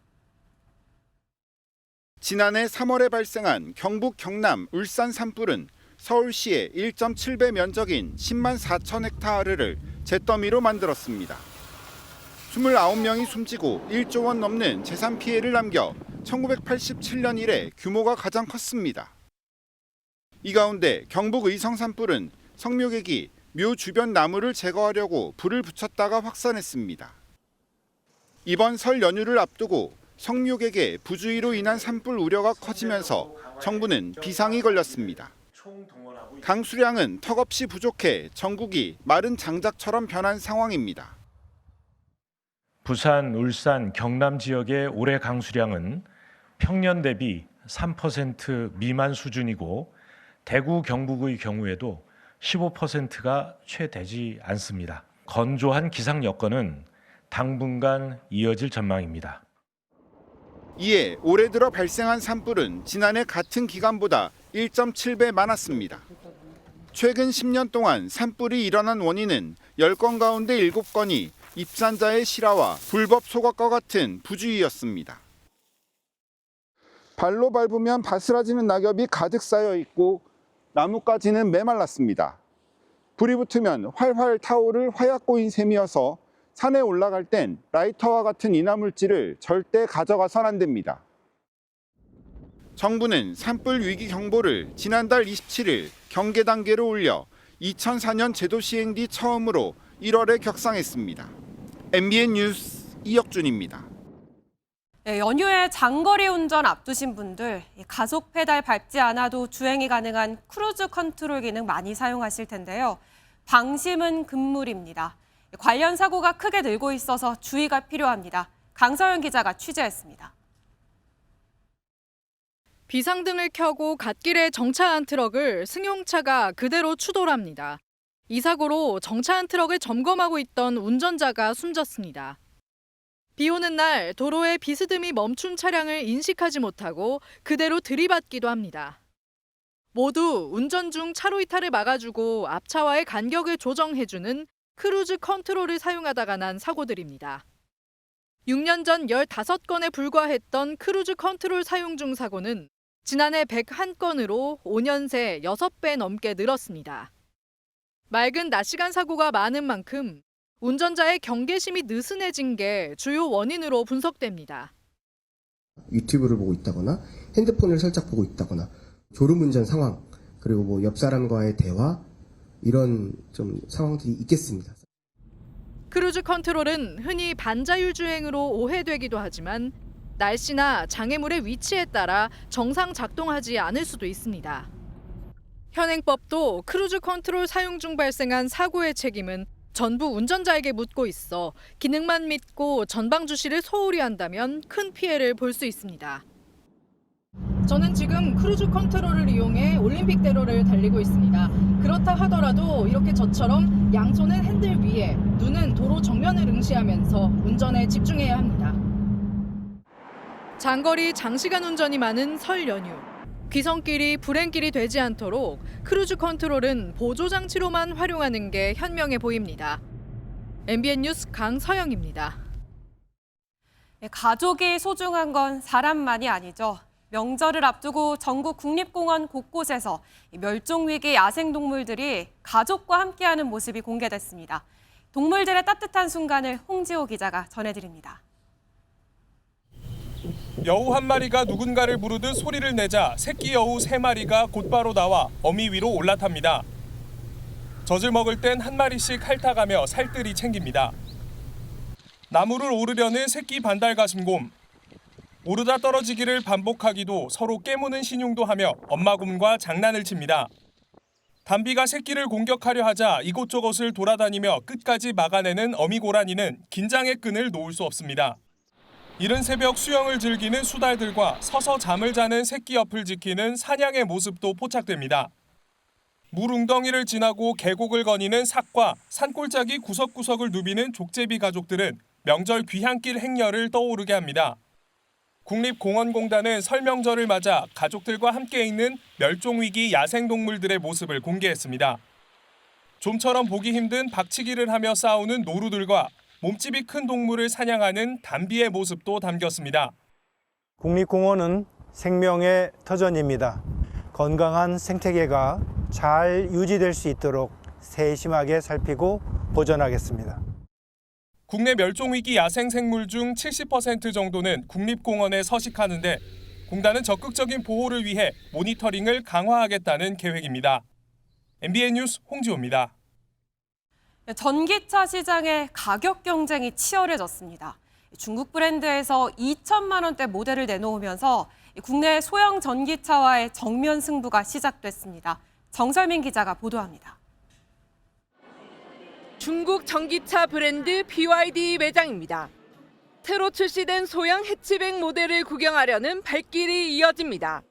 지난해 3월에 발생한 경북 경남 울산 산불은 서울시의 1.7배 면적인 10만 4천 헥타르를 잿더미로 만들었습니다. 29명이 숨지고 1조 원 넘는 재산 피해를 남겨 1987년 이래 규모가 가장 컸습니다. 이 가운데 경북 의성 산불은 성묘객이 묘 주변 나무를 제거하려고 불을 붙였다가 확산했습니다. 이번 설 연휴를 앞두고 성묘객의 부주의로 인한 산불 우려가 커지면서 정부는 비상이 걸렸습니다. 강수량은 턱없이 부족해 전국이 마른 장작처럼 변한 상황입니다. 부산, 울산, 경남 지역의 올해 강수량은 평년 대비 3% 미만 수준이고 대구, 경북의 경우에도 15%가 채 되지 않습니다. 건조한 기상 여건은 당분간 이어질 전망입니다. 이에 올해 들어 발생한 산불은 지난해 같은 기간보다 1.7배 많았습니다. 최근 10년 동안 산불이 일어난 원인은 10건 가운데 7건이 입산자의 실화와 불법 소각과 같은 부주의였습니다. 발로 밟으면 바스라지는 낙엽이 가득 쌓여 있고 나뭇가지는 메말랐습니다. 불이 붙으면 활활 타오를 화약 고인 셈이어서 산에 올라갈 땐 라이터와 같은 인화물질을 절대 가져가선 안 됩니다. 정부는 산불 위기 경보를 지난달 27일 경계 단계로 올려 2004년 제도 시행 뒤 처음으로 1월에 격상했습니다. MBN 뉴스 이혁준입니다. 연휴에 장거리 운전 앞두신 분들, 가속 페달 밟지 않아도 주행이 가능한 크루즈 컨트롤 기능 많이 사용하실 텐데요. 방심은 금물입니다. 관련 사고가 크게 늘고 있어서 주의가 필요합니다. 강서연 기자가 취재했습니다. 비상등을 켜고 갓길에 정차한 트럭을 승용차가 그대로 추돌합니다. 이 사고로 정차한 트럭을 점검하고 있던 운전자가 숨졌습니다. 비 오는 날 도로에 비스듬히 멈춘 차량을 인식하지 못하고 그대로 들이받기도 합니다. 모두 운전 중 차로 이탈을 막아주고 앞차와의 간격을 조정해주는 크루즈 컨트롤을 사용하다가 난 사고들입니다. 6년 전 15건에 불과했던 크루즈 컨트롤 사용 중 사고는 지난해 101건으로 5년 새 6배 넘게 늘었습니다. 맑은 낮 시간 사고가 많은 만큼 운전자의 경계심이 느슨해진 게 주요 원인으로 분석됩니다. 유튜브를 보고 있다거나 핸드폰을 살짝 보고 있다거나 졸음운전 상황 그리고 뭐 옆 사람과의 대화 이런 좀 상황들이 있겠습니다. 크루즈 컨트롤은 흔히 반자율 주행으로 오해되기도 하지만 날씨나 장애물의 위치에 따라 정상 작동하지 않을 수도 있습니다. 현행법도 크루즈 컨트롤 사용 중 발생한 사고의 책임은 전부 운전자에게 묻고 있어 기능만 믿고 전방 주시를 소홀히 한다면 큰 피해를 볼 수 있습니다. 저는 지금 크루즈 컨트롤을 이용해 올림픽대로를 달리고 있습니다. 그렇다 하더라도 이렇게 저처럼 양손은 핸들 위에, 눈은 도로 정면을 응시하면서 운전에 집중해야 합니다. 장거리 장시간 운전이 많은 설 연휴. 귀성길이 불행길이 되지 않도록 크루즈 컨트롤은 보조장치로만 활용하는 게 현명해 보입니다. MBN 뉴스 강서영입니다. 가족이 소중한 건 사람만이 아니죠. 명절을 앞두고 전국 국립공원 곳곳에서 멸종위기 야생동물들이 가족과 함께하는 모습이 공개됐습니다. 동물들의 따뜻한 순간을 홍지호 기자가 전해드립니다. 여우 한 마리가 누군가를 부르듯 소리를 내자 새끼 여우 3마리가 곧바로 나와 어미 위로 올라탑니다. 젖을 먹을 땐 한 마리씩 핥아가며 살뜰히 챙깁니다. 나무를 오르려는 새끼 반달가슴곰. 오르다 떨어지기를 반복하기도 서로 깨무는 신용도 하며 엄마곰과 장난을 칩니다. 담비가 새끼를 공격하려 하자 이곳저곳을 돌아다니며 끝까지 막아내는 어미 고라니는 긴장의 끈을 놓을 수 없습니다. 이른 새벽 수영을 즐기는 수달들과 서서 잠을 자는 새끼 옆을 지키는 사냥의 모습도 포착됩니다. 물 웅덩이를 지나고 계곡을 거니는 삭과 산골짜기 구석구석을 누비는 족제비 가족들은 명절 귀향길 행렬을 떠오르게 합니다. 국립공원공단은 설 명절을 맞아 가족들과 함께 있는 멸종위기 야생동물들의 모습을 공개했습니다. 좀처럼 보기 힘든 박치기를 하며 싸우는 노루들과 몸집이 큰 동물을 사냥하는 담비의 모습도 담겼습니다. 국립공원은 생명의 터전입니다. 건강한 생태계가 잘 유지될 수 있도록 세심하게 살피고 보존하겠습니다. 국내 멸종위기 야생생물 중 70% 정도는 국립공원에 서식하는데 공단은 적극적인 보호를 위해 모니터링을 강화하겠다는 계획입니다. MBN 뉴스 홍지호입니다. 전기차 시장의 가격 경쟁이 치열해졌습니다. 중국 브랜드에서 2천만 원대 모델을 내놓으면서 국내 소형 전기차와의 정면 승부가 시작됐습니다. 정설민 기자가 보도합니다. 중국 전기차 브랜드 BYD 매장입니다. 새로 출시된 소형 해치백 모델을 구경하려는 발길이 이어집니다.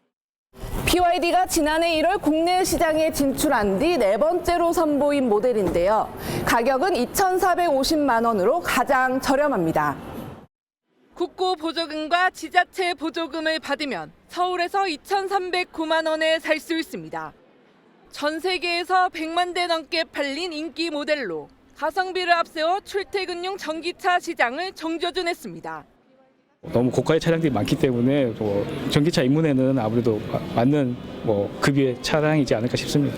BYD가 지난해 1월 국내 시장에 진출한 뒤 네 번째로 선보인 모델인데요. 가격은 2,450만 원으로 가장 저렴합니다. 국고 보조금과 지자체 보조금을 받으면 서울에서 2,309만 원에 살 수 있습니다. 전 세계에서 100만 대 넘게 팔린 인기 모델로 가성비를 앞세워 출퇴근용 전기차 시장을 정조준했습니다. 너무 고가의 차량들이 많기 때문에 전기차 입문에는 아무래도 맞는 급의 차량이지 않을까 싶습니다.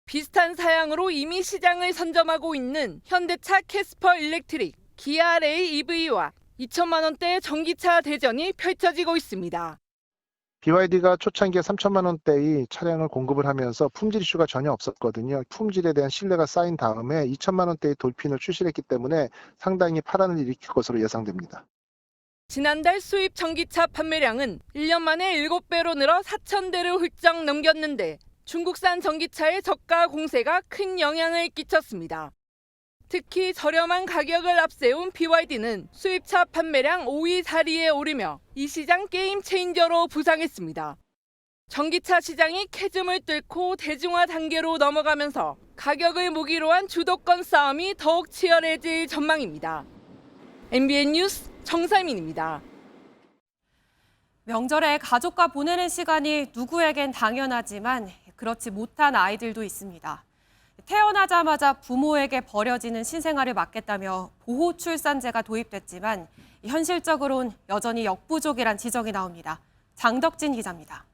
비슷한 사양으로 이미 시장을 선점하고 있는 현대차 캐스퍼 일렉트릭, 기아 레이 EV와 2천만 원대의 전기차 대전이 펼쳐지고 있습니다. BYD가 초창기에 3천만 원대의 차량을 공급을 하면서 품질 이슈가 전혀 없었거든요. 품질에 대한 신뢰가 쌓인 다음에 2천만 원대의 돌핀을 출시했기 때문에 상당히 파란을 일으킬 것으로 예상됩니다. 지난달 수입 전기차 판매량은 1년 만에 7배로 늘어 4,000대를 훌쩍 넘겼는데 중국산 전기차의 저가 공세가 큰 영향을 끼쳤습니다. 특히 저렴한 가격을 앞세운 BYD는 수입차 판매량 5위 자리에 오르며 이 시장 게임 체인저로 부상했습니다. 전기차 시장이 캐즘을 뚫고 대중화 단계로 넘어가면서 가격을 무기로 한 주도권 싸움이 더욱 치열해질 전망입니다. MBN 뉴스 정설민입니다. 명절에 가족과 보내는 시간이 누구에겐 당연하지만 그렇지 못한 아이들도 있습니다. 태어나자마자 부모에게 버려지는 신생아를 막겠다며 보호출산제가 도입됐지만 현실적으론 여전히 역부족이란 지적이 나옵니다. 장덕진 기자입니다.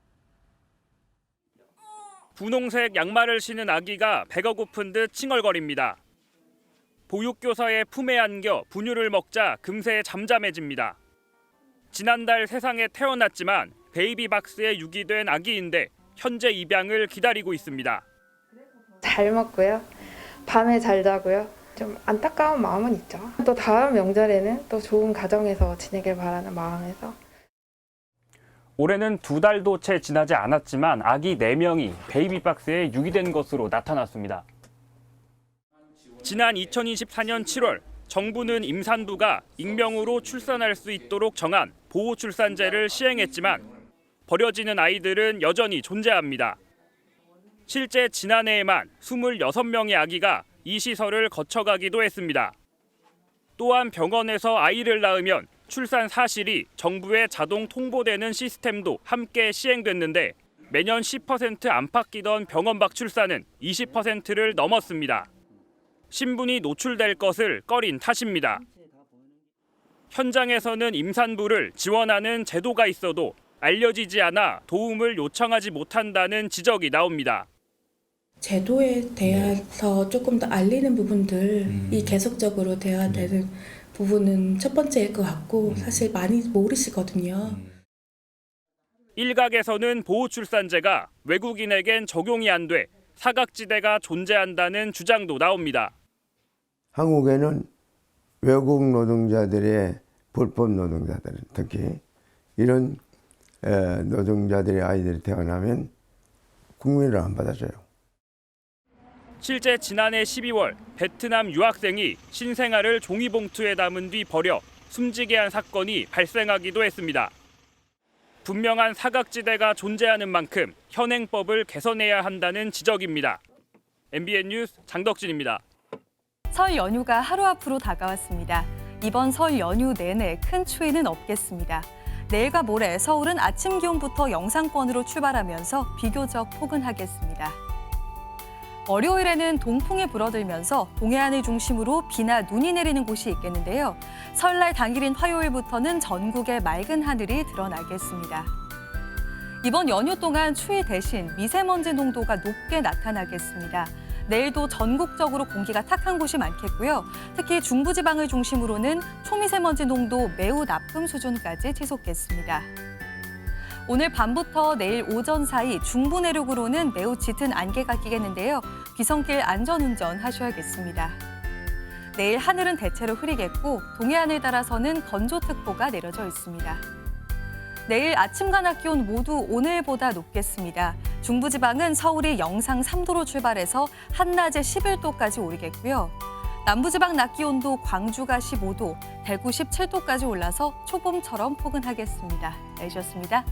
분홍색 양말을 신은 아기가 배가 고픈 듯 칭얼거립니다. 보육교사의 품에 안겨 분유를 먹자 금세 잠잠해집니다. 지난달 세상에 태어났지만 베이비박스에 유기된 아기인데 현재 입양을 기다리고 있습니다. 잘 먹고요. 밤에 잘 자고요. 좀 안타까운 마음은 있죠. 또 다음 명절에는 또 좋은 가정에서 지내길 바라는 마음에서. 올해는 2달도 채 지나지 않았지만 아기 4명이 베이비박스에 유기된 것으로 나타났습니다. 지난 2024년 7월 정부는 임산부가 익명으로 출산할 수 있도록 정한 보호출산제를 시행했지만 버려지는 아이들은 여전히 존재합니다. 실제 지난해에만 26명의 아기가 이 시설을 거쳐가기도 했습니다. 또한 병원에서 아이를 낳으면 출산 사실이 정부에 자동 통보되는 시스템도 함께 시행됐는데 매년 10% 안팎이던 병원 밖 출산은 20%를 넘었습니다. 신분이 노출될 것을 꺼린 탓입니다. 현장에서는 임산부를 지원하는 제도가 있어도 알려지지 않아 도움을 요청하지 못한다는 지적이 나옵니다. 제도에 대해서 조금 더 알리는 부분들이 계속적으로 돼야 되는 부분은 첫 번째일 것 같고 사실 많이 모르시거든요. 일각에서는 보호출산제가 외국인에겐 적용이 안 돼 사각지대가 존재한다는 주장도 나옵니다. 한국에는 외국 노동자들의 불법 노동자들, 특히 이런 노동자들의 아이들이 태어나면 국민을 안 받아줘요. 실제 지난해 12월 베트남 유학생이 신생아를 종이봉투에 담은 뒤 버려 숨지게 한 사건이 발생하기도 했습니다. 분명한 사각지대가 존재하는 만큼 현행법을 개선해야 한다는 지적입니다. MBN 뉴스 장덕진입니다. 설 연휴가 하루 앞으로 다가왔습니다. 이번 설 연휴 내내 큰 추위는 없겠습니다. 내일과 모레 서울은 아침 기온부터 영상권으로 출발하면서 비교적 포근하겠습니다. 월요일에는 동풍이 불어들면서 동해안을 중심으로 비나 눈이 내리는 곳이 있겠는데요. 설날 당일인 화요일부터는 전국에 맑은 하늘이 드러나겠습니다. 이번 연휴 동안 추위 대신 미세먼지 농도가 높게 나타나겠습니다. 내일도 전국적으로 공기가 탁한 곳이 많겠고요. 특히 중부지방을 중심으로는 초미세먼지 농도 매우 나쁨 수준까지 치솟겠습니다. 오늘 밤부터 내일 오전 사이 중부 내륙으로는 매우 짙은 안개가 끼겠는데요. 귀성길 안전운전 하셔야겠습니다. 내일 하늘은 대체로 흐리겠고 동해안을 따라서는 건조특보가 내려져 있습니다. 내일 아침과 낮 기온 모두 오늘보다 높겠습니다. 중부지방은 서울이 영상 3도로 출발해서 한낮에 11도까지 오르겠고요. 남부지방 낮 기온도 광주가 15도, 대구 17도까지 올라서 초봄처럼 포근하겠습니다. 날씨였습니다.